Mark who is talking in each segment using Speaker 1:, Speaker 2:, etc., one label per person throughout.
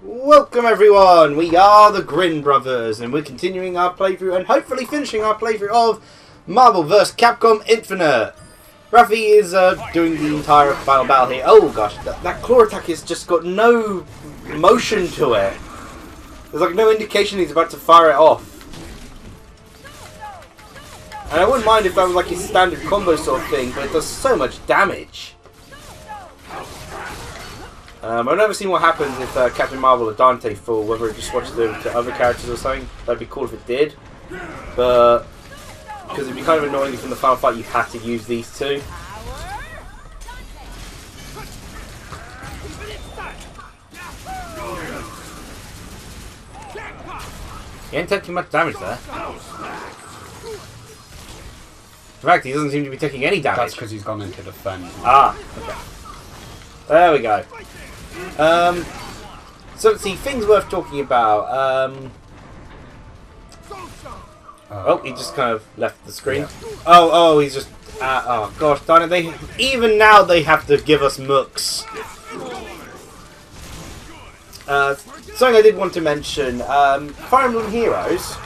Speaker 1: Welcome everyone, we are the Grin Brothers and we're continuing our playthrough and hopefully finishing our playthrough of Marvel vs. Capcom Infinite. Raphie is doing the entire final battle here. Oh gosh, that claw attack has just got no motion to it. There's like no indication he's about to fire it off. And I wouldn't mind if that was like his standard combo sort of thing, but it does so much damage. I've never seen what happens if Captain Marvel or Dante fall, whether it just switches to other characters or something. That'd be cool if it did. But, because it'd be kind of annoying if in the final fight you had to use these two. He ain't taking much damage there. In fact, he doesn't seem to be taking any damage.
Speaker 2: That's because he's gone into defense.
Speaker 1: Ah, okay. There we go. So let's see, things worth talking about. Oh, he just kind of left the screen. Yeah. Oh, he's just. Oh gosh, darn it! Even now they have to give us mooks. Something I did want to mention: Fire Emblem Heroes,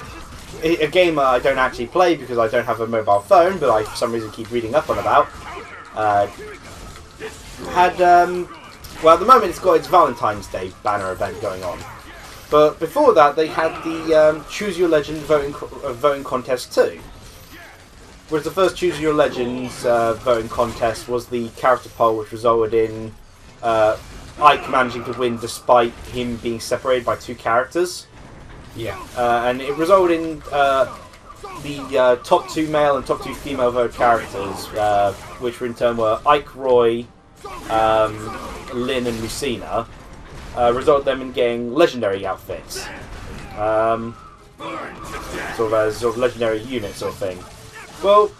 Speaker 1: a game I don't actually play because I don't have a mobile phone, but I for some reason keep reading up on about. Well, at the moment it's got its Valentine's Day banner event going on. But before that, they had the Choose Your Legend voting contest too. Whereas the first Choose Your Legends voting contest was the character poll, which resulted in Ike managing to win despite him being separated by two characters.
Speaker 2: Yeah.
Speaker 1: And it resulted in the top two male and top two female vote characters, which in turn were Ike, Roy, Lynn and Lucina, resulted them in getting legendary outfits, sort of as sort of legendary unit sort of thing. Well,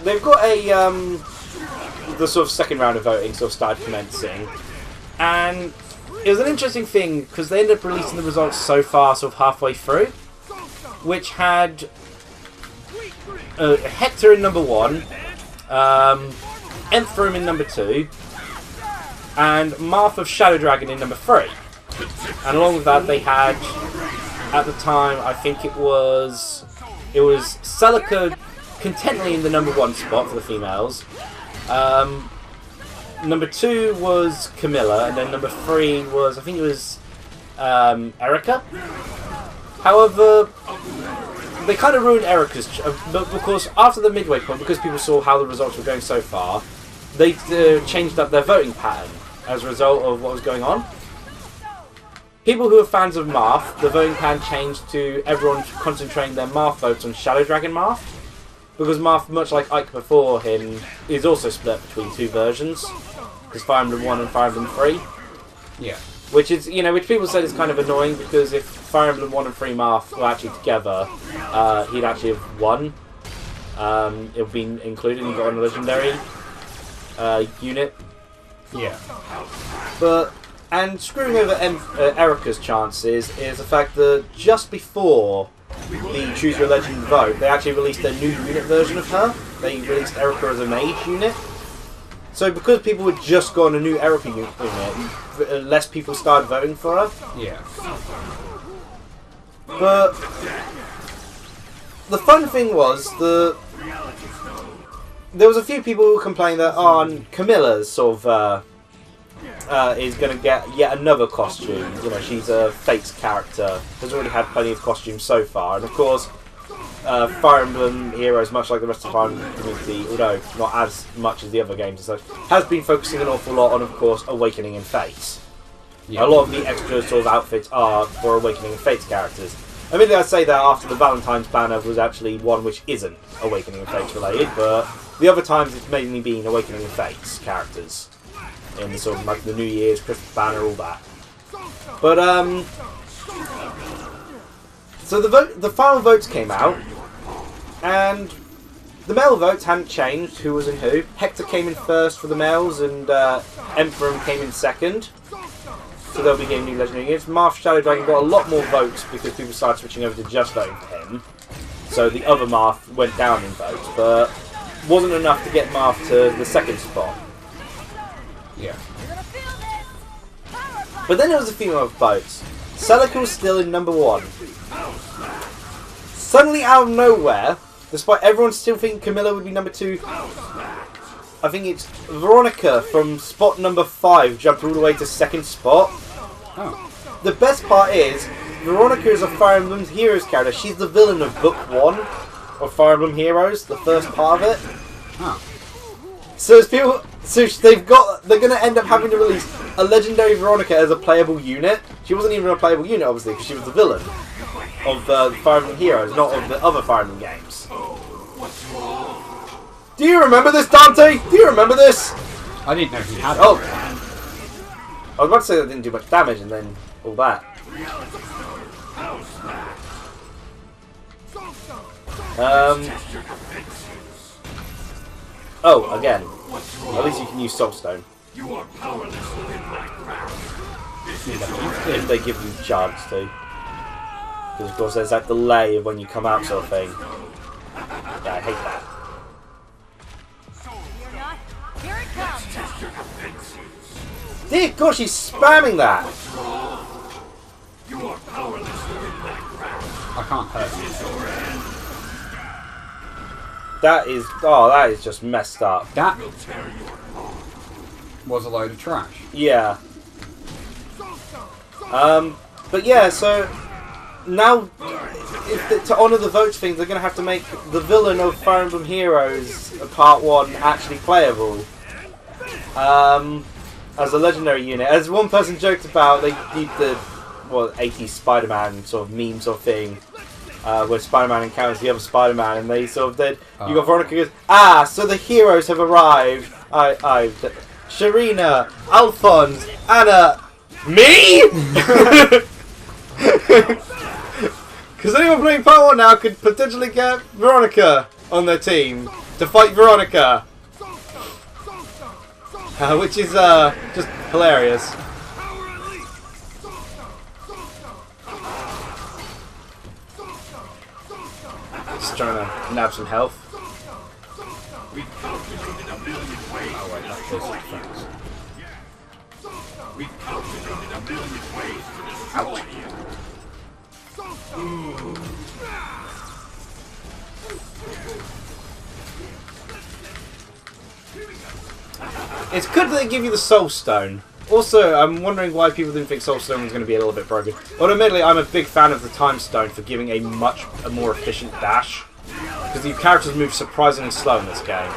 Speaker 1: they've got the sort of second round of voting sort of started commencing, and it was an interesting thing because they ended up releasing the results so far, sort of halfway through, which had Hector in number 1, Emperor in number 2, and Marth of Shadow Dragon in number 3. And along with that, they had, at the time, I think it was Celica contently in the number 1 spot for the females. Number 2 was Camilla, and then number 3 was, I think it was Erica. However, they kind of ruined Erica's, but because after the midway point, because people saw how the results were going so far, they changed up their voting pattern as a result of what was going on. People who are fans of Marth, the voting pattern changed to everyone concentrating their Marth votes on Shadow Dragon Marth, because Marth, much like Ike before him, is also split between two versions, because Fire Emblem 1 and Fire Emblem 3.
Speaker 2: Yeah.
Speaker 1: Which is, which people said is kind of annoying, because if Fire Emblem 1 and 3 Marth were actually together, he'd actually have won. It would be included and got on a legendary unit.
Speaker 2: Yeah.
Speaker 1: And screwing over Erica's chances is the fact that just before the Choose Your Legend vote, they actually released a new unit version of her. They released Erica as a mage unit. So because people had just got a new Erica unit, less people started voting for her.
Speaker 2: Yeah.
Speaker 1: But the fun thing was there was a few people who complained that Camilla's sort of is going to get yet another costume. She's a Fates character, has already had plenty of costumes so far, and of course Fire Emblem Heroes, much like the rest of the Fire Emblem community, although not as much as the other games and such, has been focusing an awful lot on, of course, Awakening and Fates. Yeah. A lot of the extra sort of outfits are for Awakening and Fates characters. Admittedly, I'd say that after the Valentine's banner was actually one which isn't Awakening and Fates related, but the other times it's mainly been Awakening and Fates characters. In the sort of like the New Year's, Christmas banner, all that. But so the final votes came out, and the male votes hadn't changed who was in who. Hector came in first for the males, and Emperor came in second. So they'll be getting new legendary units. Marth Shadow Dragon got a lot more votes because people started switching over to just voting for him. So the other Marth went down in votes, but wasn't enough to get Marth to the second spot.
Speaker 2: Yeah.
Speaker 1: But then there was a few more votes. Celica was still in number 1. Suddenly out of nowhere, despite everyone still thinking Camilla would be number 2, I think it's Veronica from spot number 5 jumped all the way to 2nd spot.
Speaker 2: Oh.
Speaker 1: The best part is, Veronica is a Fire Emblem Heroes character. She's the villain of Book 1 of Fire Emblem Heroes, the first part of it.
Speaker 2: Oh.
Speaker 1: So as people, they're going to end up having to release a legendary Veronica as a playable unit. She wasn't even a playable unit, obviously, because she was the villain of Fire Emblem Heroes, not of the other Fire Emblem games. Do you remember this, Dante? Do you remember this?
Speaker 2: I didn't know he had
Speaker 1: Oh.
Speaker 2: that.
Speaker 1: I was about to say that didn't do much damage, and then all that. Oh, again. At least you can use Soul Stone. If they give you charge to. Because of course there's that delay of when you come out sort of thing. Yeah, I hate that.
Speaker 3: Here it comes.
Speaker 1: Dear God, she's spamming that!
Speaker 2: I can't hurt you.
Speaker 1: That is just messed up.
Speaker 2: That was a load of trash.
Speaker 1: Yeah. But yeah, so now to honour the votes thing, they're going to have to make the villain of Fire Emblem Heroes Part 1 actually playable. As a legendary unit. As one person joked about, they did the 80s Spider-Man sort of meme sort of thing, where Spider-Man encounters the other Spider-Man, and they sort of did. You got Veronica goes, so the heroes have arrived. Sharina, Alphonse, Anna, me. Because anyone playing Part 1 now could potentially get Veronica on their team to fight Veronica. Which is just hilarious. Just trying to nab some health.
Speaker 2: Oh wait, that's just defense. Ouch.
Speaker 1: It's good that they give you the Soul Stone. Also, I'm wondering why people didn't think Soul Stone was going to be a little bit broken. Well, admittedly, I'm a big fan of the Time Stone for giving a more efficient dash. Because the characters move surprisingly slow in this game.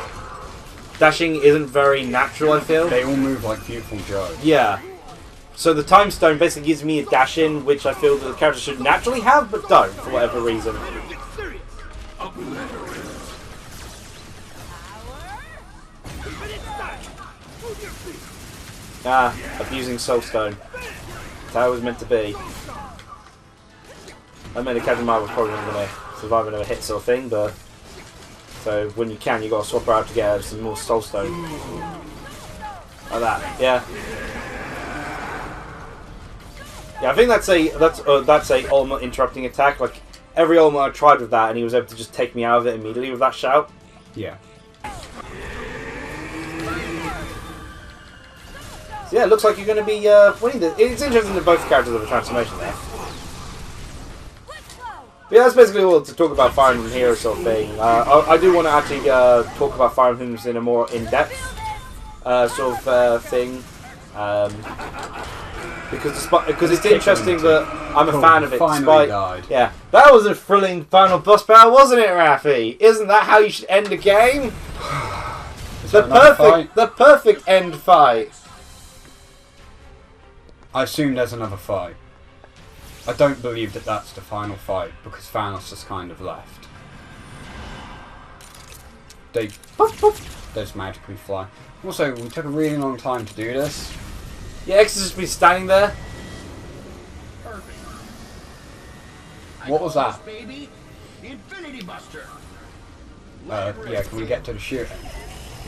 Speaker 1: Dashing isn't very natural, I feel.
Speaker 2: They all move like Beautiful Joe.
Speaker 1: Yeah. So the Time Stone basically gives me a dash in, which I feel that the characters should naturally have, but don't, for whatever reason. Abusing Soul Stone. That's how it was meant to be. I mean, the Captain Marvel was probably not going to survive another hit sort of thing, but... So, when you can, you got to swap her out to get her some more Soul Stone. Like that, yeah. Yeah, I think that's a ultimate interrupting attack. Like, every ultimate I tried with that, and he was able to just take me out of it immediately with that shout.
Speaker 2: Yeah.
Speaker 1: So yeah, it looks like you're going to be winning this. It's interesting that both characters have a transformation there. But yeah, that's basically all to talk about Fire Emblem Heroes sort of thing. I do want to actually talk about Fire Emblems in a more in-depth sort of thing. Because it's interesting that I'm a fan of it.
Speaker 2: Finally died.
Speaker 1: Yeah, that was a thrilling final boss battle, wasn't it, Rafi? Isn't that how you should end a game? The perfect end fight.
Speaker 2: I assume there's another fight. I don't believe that that's the final fight because Thanos just kind of left. They just magically fly. Also, we took a really long time to do this.
Speaker 1: Yeah, X has just been standing there.
Speaker 2: What was that?
Speaker 4: Baby, Infinity Buster.
Speaker 2: Yeah, can we get to the shooting?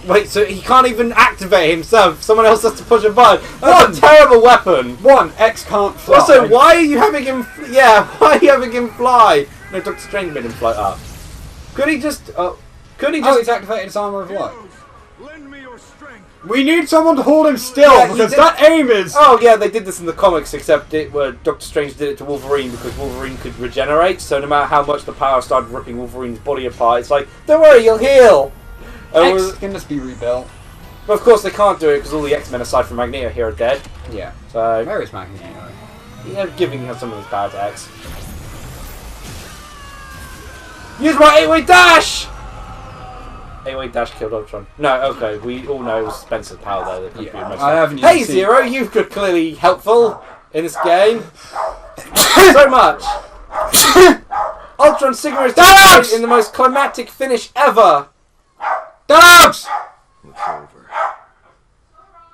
Speaker 1: Wait, so he can't even activate himself. Someone else has to push a button. That's a terrible weapon.
Speaker 2: X can't fly.
Speaker 1: Also, why are you having him... Yeah, why are you having him fly? No, Dr. Strange made him float up. Could he just...
Speaker 2: Oh, he's activated his armor of light.
Speaker 4: Lend me your strength.
Speaker 2: We need someone to hold him still,
Speaker 1: Yeah,
Speaker 2: because that aim is...
Speaker 1: Oh yeah, they did this in the comics, except Doctor Strange did it to Wolverine because Wolverine could regenerate, so no matter how much the power started ripping Wolverine's body apart, it's like, don't worry, you'll heal!
Speaker 2: X can just be rebuilt.
Speaker 1: But of course they can't do it because all the X-Men aside from Magneto here are dead.
Speaker 2: Yeah.
Speaker 1: So,
Speaker 2: Where is Magneto?
Speaker 1: giving him some of his power to X. Use my 8-way dash! 8-way dash killed Ultron. No, okay, we all know it was Spencer's power there that could be
Speaker 2: I haven't
Speaker 1: Hey
Speaker 2: even seen...
Speaker 1: Zero, you've been clearly helpful in this game. So much. Ultron Sigma is destroyed in the most climactic finish ever.
Speaker 2: Dogs!
Speaker 4: It's over.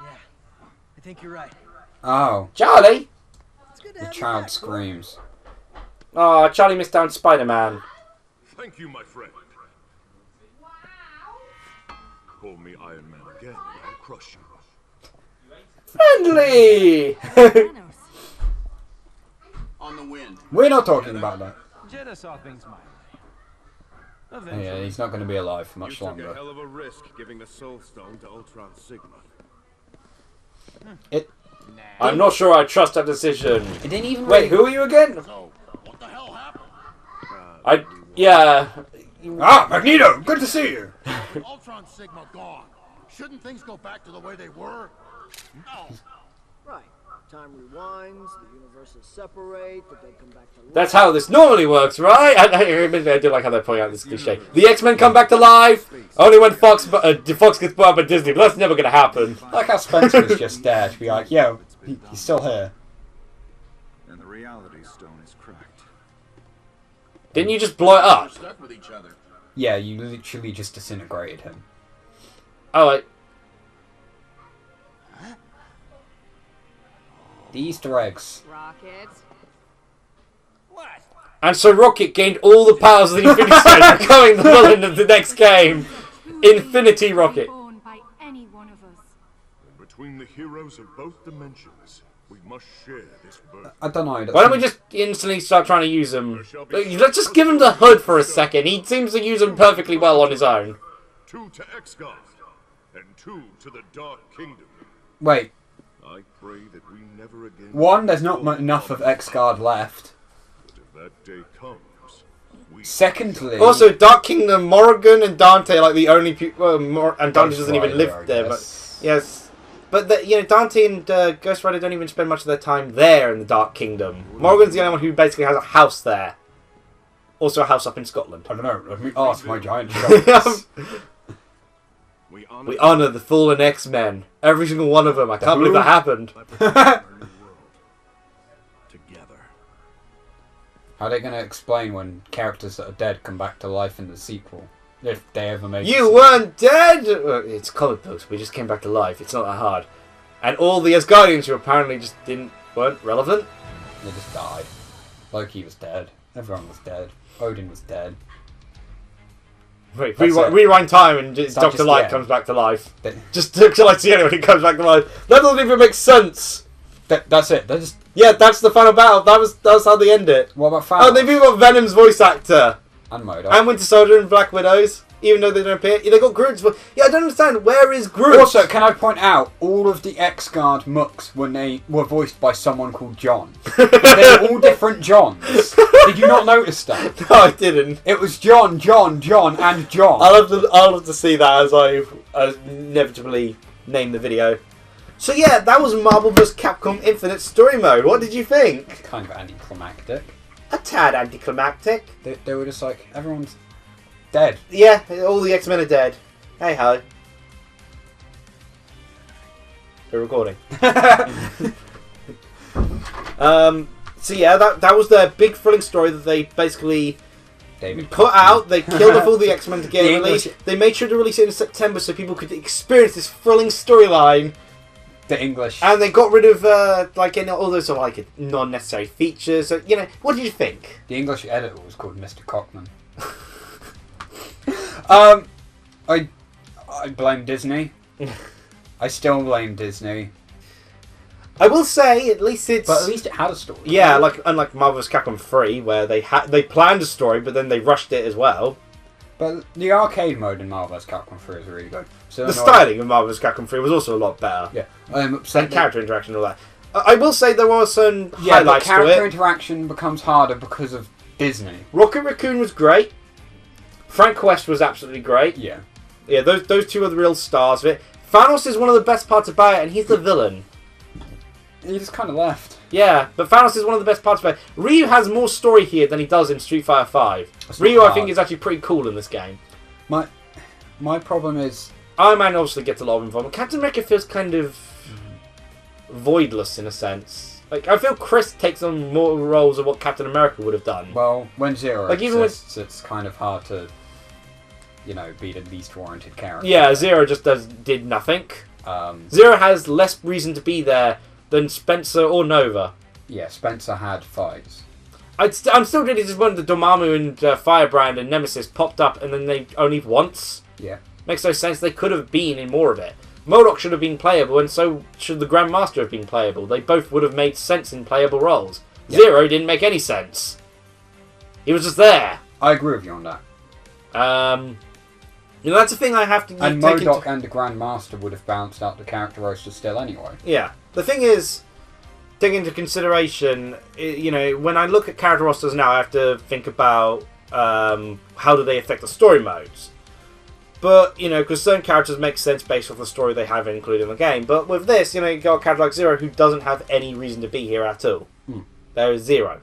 Speaker 5: Yeah, I think you're right.
Speaker 2: Oh,
Speaker 1: Charlie?
Speaker 5: It's good to
Speaker 2: the
Speaker 5: have you
Speaker 2: child
Speaker 5: back,
Speaker 2: screams.
Speaker 1: Oh, Charlie missed down Spider-Man.
Speaker 6: Thank you, my friend. Call me Iron Man again, and I'll crush you.
Speaker 1: Friendly!
Speaker 3: Thanos.
Speaker 4: On the wind.
Speaker 2: We're not talking about that.
Speaker 5: Jenna saw things my way.
Speaker 2: Oh,
Speaker 5: Eventually.
Speaker 2: yeah, he's not going to be alive for
Speaker 6: You
Speaker 2: much
Speaker 6: took a
Speaker 2: longer.
Speaker 6: hell of a risk giving the Soul Stone to Ultron Sigma.
Speaker 1: I'm not sure I trust that decision.
Speaker 2: It didn't even
Speaker 1: Wait, who are you again?
Speaker 4: So, what the hell happened?
Speaker 1: Yeah.
Speaker 2: Ah, Magneto! Good to see you!
Speaker 4: Ultron Sigma gone. Shouldn't things go back to the way they were? No.
Speaker 7: Right. Time rewinds, the universes separate, the dead come back to life.
Speaker 1: That's how this normally works, right? I do like how they point out this cliche. The X-Men come back to life only when Fox gets bought up by Disney, but that's never going to happen.
Speaker 2: I like how Spencer was just there to be like, yo, he's still here.
Speaker 6: And the reality stone is cracked.
Speaker 1: Didn't you just blow it
Speaker 4: We're
Speaker 1: up?
Speaker 4: stuck with each other.
Speaker 2: Yeah, you literally just disintegrated him.
Speaker 1: Oh, wait.
Speaker 2: The Easter eggs.
Speaker 3: Rockets.
Speaker 5: What?
Speaker 1: And so Rocket gained all the powers of the Infinity Stone, becoming the villain of the next game. Infinity Rocket.
Speaker 3: Born by any one of us.
Speaker 6: Between the heroes of both dimensions, we must share this burden.
Speaker 2: I don't know.
Speaker 1: Why don't we just instantly start trying to use him? Let's just give him the hood for a second. He seems to use him perfectly well on his own.
Speaker 6: 2 to Exgard, and 2 to the Dark Kingdom.
Speaker 2: Wait,
Speaker 6: I pray that we never again...
Speaker 2: one, there's not enough of X-Guard left.
Speaker 6: But if that day comes, we...
Speaker 2: Secondly...
Speaker 1: Also, Dark Kingdom, Morrigan and Dante are like the only people... and Dante doesn't even
Speaker 2: Rider,
Speaker 1: live
Speaker 2: I
Speaker 1: there, but...
Speaker 2: guess.
Speaker 1: Yes. But, Dante and Ghost Rider don't even spend much of their time there in the Dark Kingdom. Morrigan's the only one who basically has a house there. Also a house up in Scotland.
Speaker 2: I don't know, let me ask my giant sharks.
Speaker 1: We honour the fallen X-Men. Every single one of them. I can't believe that happened.
Speaker 6: Together.
Speaker 2: How are they going to explain when characters that are dead come back to life in the sequel? If they ever make
Speaker 1: You weren't dead! It's comic books. We just came back to life. It's not that hard. And all the Asgardians who apparently just weren't relevant.
Speaker 2: They just died. Loki was dead. Everyone was dead. Odin was dead.
Speaker 1: Wait,
Speaker 2: That's it.
Speaker 1: rewind time and
Speaker 2: That
Speaker 1: Dr.
Speaker 2: just-
Speaker 1: Light
Speaker 2: yeah.
Speaker 1: comes back to life.
Speaker 2: They-
Speaker 1: Just Dr. Light's the only one who comes back to life. That doesn't even make sense.
Speaker 2: That's it. They just...
Speaker 1: Yeah, that's the final battle. That was how they end it.
Speaker 2: What about Thanos?
Speaker 1: Oh, they've even got Venom's voice actor.
Speaker 2: And Modo.
Speaker 1: And Winter Soldier and Black Widows. Even though they don't appear. Yeah, they got Groot's voice. Yeah, I don't understand. Where is Groot?
Speaker 2: Also, can I point out, all of the X-Guard mooks were voiced by someone called John. They're all different Johns. Did you not notice that?
Speaker 1: No, I didn't.
Speaker 2: It was John, and John.
Speaker 1: I'll have to see that as I inevitably name the video. So yeah, that was Marvel vs. Capcom Infinite Story Mode. What did you think?
Speaker 2: Kind of anticlimactic.
Speaker 1: A tad anticlimactic.
Speaker 2: They were just like, everyone's dead.
Speaker 1: Yeah, all the X-Men are dead. Hey ho. We're recording. So yeah, that was their big thrilling story that they basically
Speaker 2: David
Speaker 1: put out. They killed off all the X-Men to get
Speaker 2: The
Speaker 1: it
Speaker 2: English-
Speaker 1: released. They made sure to release it in September so people could experience this thrilling storyline.
Speaker 2: The English.
Speaker 1: And they got rid of all those sort of non-necessary features. So, what did you think?
Speaker 2: The English editor was called Mr. Cockman. I blame Disney. I still blame Disney.
Speaker 1: I will say, at least it's...
Speaker 2: But at least it had a story.
Speaker 1: Yeah, unlike Marvel vs. Capcom 3, where they planned a story, but then they rushed it as well.
Speaker 2: But the arcade mode in Marvel vs. Capcom 3 is really good. So
Speaker 1: The styling of Marvel vs. Capcom 3 was also a lot better.
Speaker 2: Yeah.
Speaker 1: And character interaction and all that. I will say there were some highlights
Speaker 2: but character
Speaker 1: to it.
Speaker 2: interaction becomes harder because of Disney.
Speaker 1: Rocket Raccoon was great. Frank West was absolutely great.
Speaker 2: Yeah.
Speaker 1: Yeah, those two are the real stars of it. Thanos is one of the best parts about it, and he's the villain.
Speaker 2: He just kind of left.
Speaker 1: Yeah, but Thanos is one of the best parts about it. Ryu has more story here than he does in Street Fighter 5.
Speaker 2: That's
Speaker 1: Ryu,
Speaker 2: not
Speaker 1: I think,
Speaker 2: hard.
Speaker 1: is actually pretty cool in this game.
Speaker 2: My problem is...
Speaker 1: Iron Man obviously gets a lot of involvement. Captain America feels kind of voidless in a sense. Like, I feel Chris takes on more roles of what Captain America would have done.
Speaker 2: Well, when Zero
Speaker 1: Like, even
Speaker 2: exists, it's kind of hard to, be the least warranted character.
Speaker 1: Yeah, Zero just did nothing.
Speaker 2: Um,
Speaker 1: Zero has less reason to be there than Spencer or Nova.
Speaker 2: yeah, Spencer had fights.
Speaker 1: I'm still really disappointed that Dormammu and Firebrand and Nemesis popped up and then they only once.
Speaker 2: Yeah.
Speaker 1: Makes no sense. They could have been in more of it. MODOK should have been playable, and so should the Grandmaster have been playable. They both would have made sense in playable roles.
Speaker 2: Yeah.
Speaker 1: Zero didn't make any sense. He was just there.
Speaker 2: I agree with you on that.
Speaker 1: That's a thing I have to
Speaker 2: And
Speaker 1: take
Speaker 2: MODOK
Speaker 1: into...
Speaker 2: and the Grandmaster would have balanced out the character roster still anyway.
Speaker 1: Yeah. The thing is, take into consideration, when I look at character rosters now, I have to think about how do they affect the story modes. But, because certain characters make sense based off the story they have included in the game. But with this, you got a character like Zero who doesn't have any reason to be here at all. There is zero.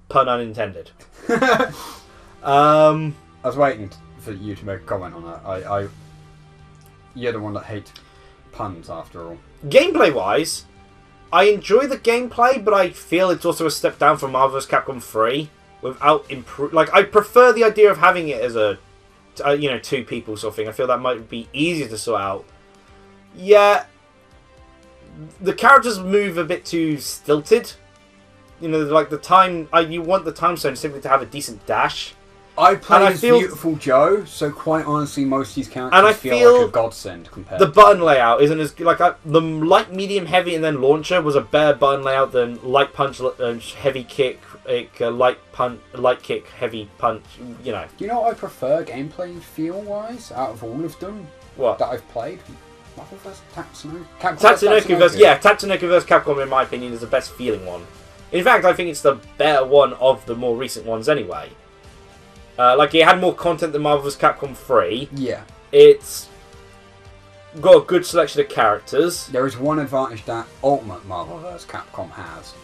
Speaker 1: Pun unintended.
Speaker 2: I was waiting for you to make a comment on that. You're the one that hates puns, after all.
Speaker 1: Gameplay-wise, I enjoy the gameplay, but I feel it's also a step down from Marvel vs. Capcom 3 without I prefer the idea of having it as a, two people sort of thing. I feel that might be easier to sort out. Yeah, the characters move a bit too stilted. Like the time, you want the time zone simply to have a decent dash.
Speaker 2: I play as
Speaker 1: feel-
Speaker 2: Beautiful Joe, so quite honestly, most of these characters
Speaker 1: And I feel
Speaker 2: like a godsend compared.
Speaker 1: The button layout isn't as the light, medium, heavy, and then launcher was a better button layout than light punch, heavy kick, light punch, light kick, heavy punch.
Speaker 2: Do you know what I prefer gameplay feel-wise out of all of them
Speaker 1: What?
Speaker 2: that I've played? Marvel vs. Tatsunoko?
Speaker 1: Tatsunoko vs. Capcom, in my opinion, is the best feeling one. In fact, I think it's the better one of the more recent ones anyway. It had more content than Marvel vs. Capcom 3.
Speaker 2: Yeah.
Speaker 1: It's got a good selection of characters.
Speaker 2: There is one advantage that Ultimate Marvel vs. Capcom has,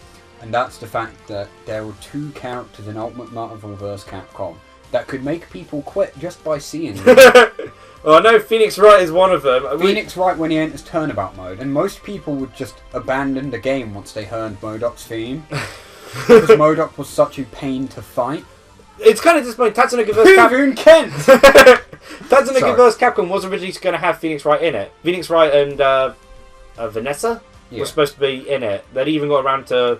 Speaker 2: and that's the fact that there were two characters in Ultimate Marvel vs. Capcom that could make people quit just by seeing them.
Speaker 1: Well, I know Phoenix Wright is one of them.
Speaker 2: Phoenix Wright when he enters turnabout mode, and most people would just abandon the game once they heard MODOK's theme. Because MODOK was such a pain to fight.
Speaker 1: It's kind of disappointing. Tatsunoko vs. Capcom.
Speaker 2: Even Kent!
Speaker 1: Tatsunoko vs. Capcom was originally going to have Phoenix Wright in it. Phoenix Wright and Vanessa were supposed to be in it. They'd even got around to...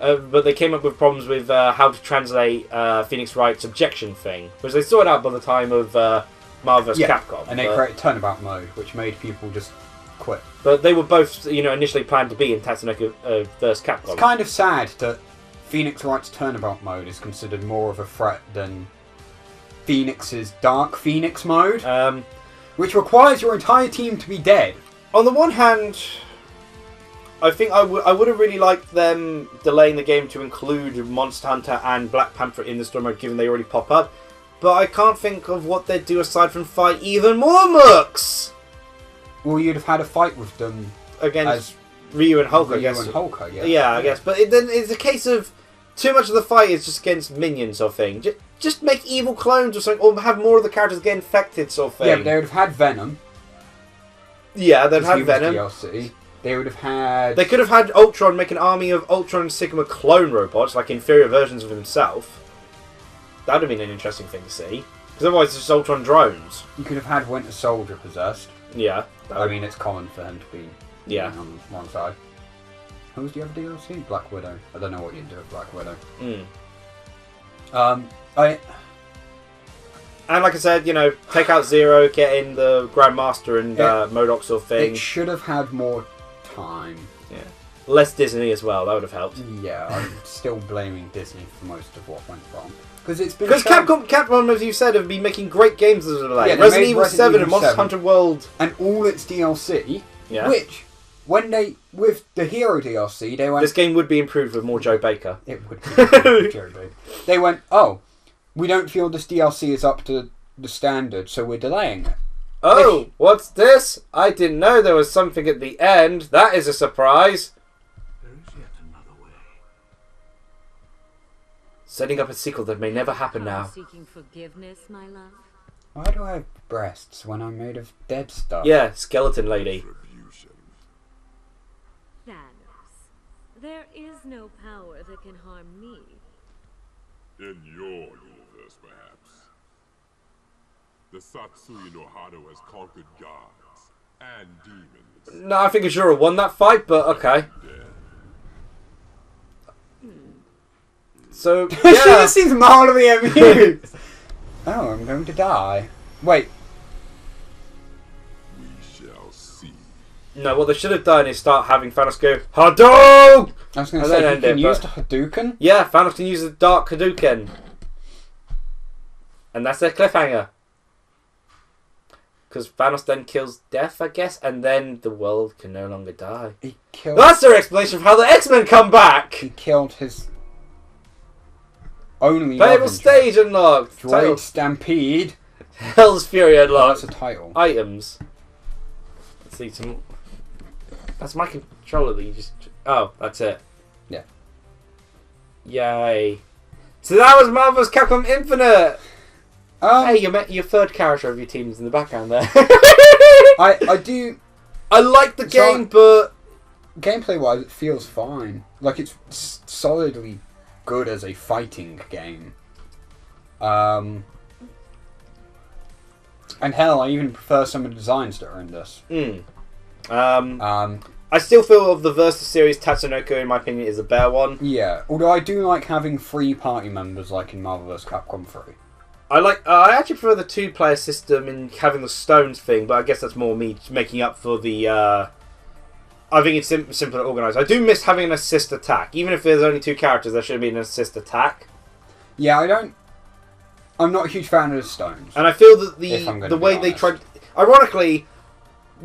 Speaker 1: but they came up with problems with how to translate Phoenix Wright's objection thing, which they sorted out by the time of Marvel vs. Capcom.
Speaker 2: And they created turnabout mode, which made people just quit.
Speaker 1: But they were both, initially planned to be in Tatsunoko vs. Capcom.
Speaker 2: It's kind of sad that Phoenix Wright's turnabout mode is considered more of a threat than Phoenix's Dark Phoenix mode, which requires your entire team to be dead.
Speaker 1: On the one hand, I think I would have really liked them delaying the game to include Monster Hunter and Black Panther in the story mode, given they already pop up. But I can't think of what they'd do aside from fight even more mooks!
Speaker 2: Well, you'd have had a fight with them
Speaker 1: Against Ryu and Hulk, I guess.
Speaker 2: Ryu and Hulk, I guess.
Speaker 1: Yeah, I guess. But then it's a case of too much of the fight is just against minions sort of thing. Just make evil clones or something, or have more of the characters get infected sort of thing.
Speaker 2: Yeah, but they would have had Venom.
Speaker 1: Yeah, they'd
Speaker 2: Because
Speaker 1: have Venom.
Speaker 2: DLC. They would have had...
Speaker 1: They could have had Ultron make an army of Ultron and Sigma clone robots, like inferior versions of himself. That would have been an interesting thing to see. Because otherwise it's just Ultron drones.
Speaker 2: You could have had Winter Soldier possessed.
Speaker 1: Yeah.
Speaker 2: I mean, it's common for him to be on one side. Who's the other DLC? Black Widow. I don't know what you'd do with Black Widow.
Speaker 1: And like I said, take out Zero, get in the Grandmaster and MODOK sort of thing.
Speaker 2: It should have had more time.
Speaker 1: Yeah. less Disney as well. That would have helped.
Speaker 2: Yeah, I'm still blaming Disney for most of what went wrong. Because
Speaker 1: Capcom, as you said, have been making great games as of late.
Speaker 2: Yeah,
Speaker 1: Resident Evil 7 and Monster Hunter World.
Speaker 2: And all its DLC,
Speaker 1: Yeah.
Speaker 2: which, with the Hero DLC, they went...
Speaker 1: This game would be improved with more Joe Baker.
Speaker 2: It would be Joe Baker. They went, oh, we don't feel this DLC is up to the standard, so we're delaying it.
Speaker 1: Oh, what's this? I didn't know there was something at the end. That is a surprise.
Speaker 6: There is yet another way.
Speaker 1: Setting up a sequel that may never happen now.
Speaker 8: Seeking forgiveness, my love.
Speaker 2: Why do I have breasts when I'm made of dead stuff?
Speaker 1: Yeah, skeleton lady.
Speaker 6: Retribution.
Speaker 8: Thanos, there is no power that can harm me.
Speaker 6: In your universe, perhaps. The Satsui no Hado has conquered gods and demons.
Speaker 1: No, I think Azura won that fight, but okay. So,
Speaker 2: She
Speaker 1: yeah.
Speaker 2: just seems mildly amused. Oh, I'm going to die. Wait.
Speaker 6: We shall see.
Speaker 1: No, what they should have done is start having Thanos go, Hadouken!
Speaker 2: I was going
Speaker 1: And
Speaker 2: to say,
Speaker 1: then
Speaker 2: he
Speaker 1: end
Speaker 2: can
Speaker 1: it,
Speaker 2: use
Speaker 1: but-
Speaker 2: the Hadouken?
Speaker 1: Yeah, Thanos can use the Dark Hadouken. And that's their cliffhanger. Because Thanos then kills Death, I guess, and then the world can no longer die.
Speaker 2: He killed...
Speaker 1: That's their explanation of how the X-Men come back!
Speaker 2: He killed his... only
Speaker 1: Playable stage unlocked!
Speaker 2: Droid
Speaker 1: Title.
Speaker 2: Stampede.
Speaker 1: Hell's Fury
Speaker 2: Oh,
Speaker 1: unlocked.
Speaker 2: that's a title.
Speaker 1: Items. Let's see some... That's my controller that you just... Oh, that's it.
Speaker 2: Yeah.
Speaker 1: Yay. So that was Marvel's Capcom Infinite! Hey, you met your third character of your team's in the background there.
Speaker 2: I do...
Speaker 1: I like the game, but...
Speaker 2: Gameplay-wise, it feels fine. Like, it's solidly good as a fighting game. And hell, I even prefer some of the designs that are in this.
Speaker 1: I still feel of the Versus series, Tatsunoko, in my opinion, is a better one.
Speaker 2: Yeah, although I do like having 3 party members, like in Marvel vs. Capcom 3.
Speaker 1: I actually prefer the 2-player system in having the stones thing, but I guess that's more me making up for the... I think it's simpler to organise. I do miss having an assist attack. Even if there's only 2 characters, there should be an assist attack.
Speaker 2: Yeah, I'm not a huge fan of the stones.
Speaker 1: And I feel that the way they
Speaker 2: honest.
Speaker 1: tried... Ironically,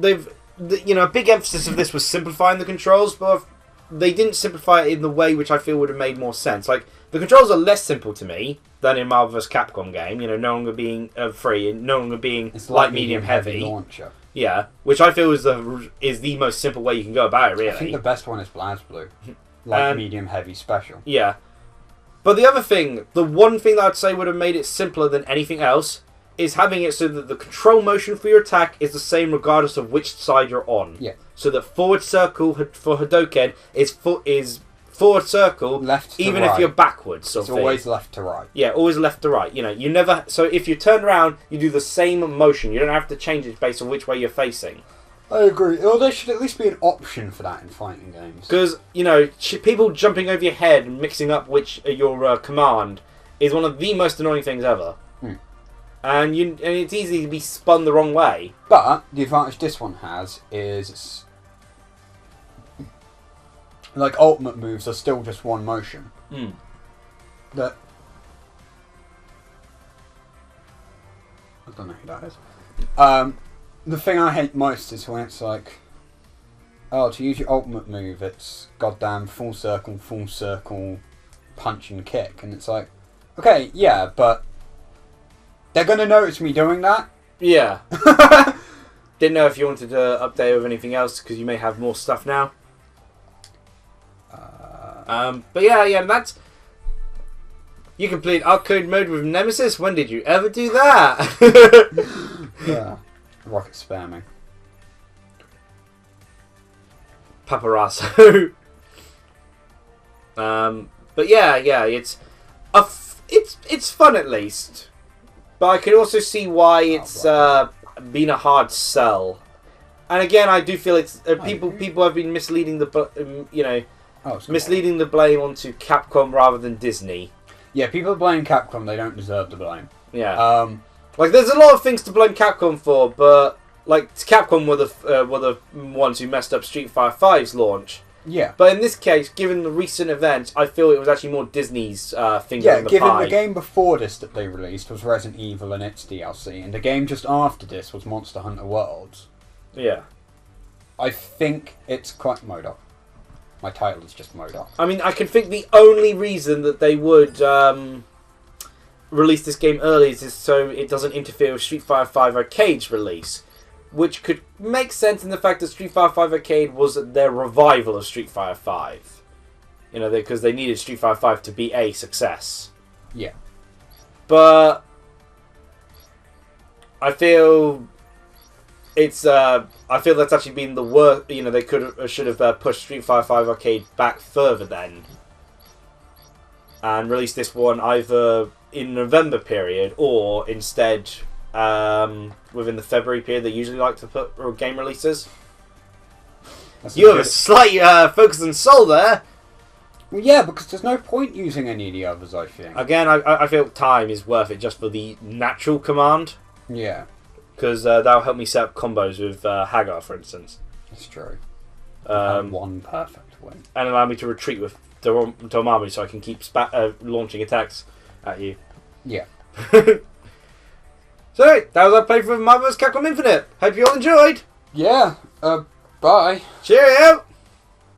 Speaker 1: a big emphasis of this was simplifying the controls, but they didn't simplify it in the way which I feel would have made more sense. Like, the controls are less simple to me than in Marvel vs. Capcom game, no longer being free, and no longer being
Speaker 2: It's
Speaker 1: light, medium, heavy.
Speaker 2: launcher.
Speaker 1: Yeah, which I feel is the most simple way you can go about it, really.
Speaker 2: I think the best one is BlazBlue. Light, medium, heavy, special.
Speaker 1: Yeah. But the other thing, the one thing that I'd say would have made it simpler than anything else, is having it so that the control motion for your attack is the same regardless of which side you're on.
Speaker 2: Yeah.
Speaker 1: So that forward circle for Hadouken is forward circle,
Speaker 2: left to
Speaker 1: even
Speaker 2: right.
Speaker 1: if you're backwards.
Speaker 2: It's always left to right.
Speaker 1: Yeah, always left to right. You never. So if you turn around, you do the same motion. You don't have to change it based on which way you're facing.
Speaker 2: I agree. Well, there should at least be an option for that in fighting games.
Speaker 1: Because people jumping over your head and mixing up your command is one of the most annoying things ever. And it's easy to be spun the wrong way.
Speaker 2: But the advantage this one has is, like, ultimate moves are still just one motion. That I don't know who that is. The thing I hate most is when it's like, oh, to use your ultimate move, it's goddamn full circle, punch and kick, and it's like, okay, yeah, but they're gonna notice me doing that.
Speaker 1: Yeah. Didn't know if you wanted to update with anything else because you may have more stuff now. But yeah, that's... You complete arcade mode with Nemesis? When did you ever do that?
Speaker 2: Yeah. Rocket spamming.
Speaker 1: Paparazzo. But yeah, it's fun at least. But I can also see why it's been a hard sell. And again, I do feel it's people have been misleading misleading the blame onto Capcom rather than Disney.
Speaker 2: Yeah, people blame Capcom. They don't deserve the blame.
Speaker 1: Yeah. There's a lot of things to blame Capcom for, but Capcom were the ones who messed up Street Fighter V's launch.
Speaker 2: Yeah.
Speaker 1: But in this case, given the recent events, I feel it was actually more Disney's finger in the
Speaker 2: given
Speaker 1: pie.
Speaker 2: the game before this that they released was Resident Evil and its DLC, and the game just after this was Monster Hunter Worlds.
Speaker 1: Yeah.
Speaker 2: I think it's quite MODOK. My title is just MODOK.
Speaker 1: I mean, I can think the only reason that they would release this game early is so it doesn't interfere with Street Fighter V Arcade's release, which could make sense in the fact that Street Fighter V Arcade was their revival of Street Fighter V. You know, because they needed Street Fighter V to be a success.
Speaker 2: Yeah.
Speaker 1: But I feel it's I feel that's actually been the worst. You know, they should have pushed Street Fighter V Arcade back further then, and released this one either in November period or instead within the February period they usually like to put game releases. You have a slight focus on Soul there.
Speaker 2: Well, yeah, because there's no point using any of the others, I think.
Speaker 1: Again, I feel time is worth it just for the natural command.
Speaker 2: Yeah.
Speaker 1: Because that'll help me set up combos with Hagar, for instance.
Speaker 2: That's true. One perfect win.
Speaker 1: And allow me to retreat with Dormammu so I can keep launching attacks at you.
Speaker 2: Yeah.
Speaker 1: So, that was our playthrough of Marvel vs. Capcom Infinite. Hope you all enjoyed.
Speaker 2: Yeah. Bye.
Speaker 1: Cheerio!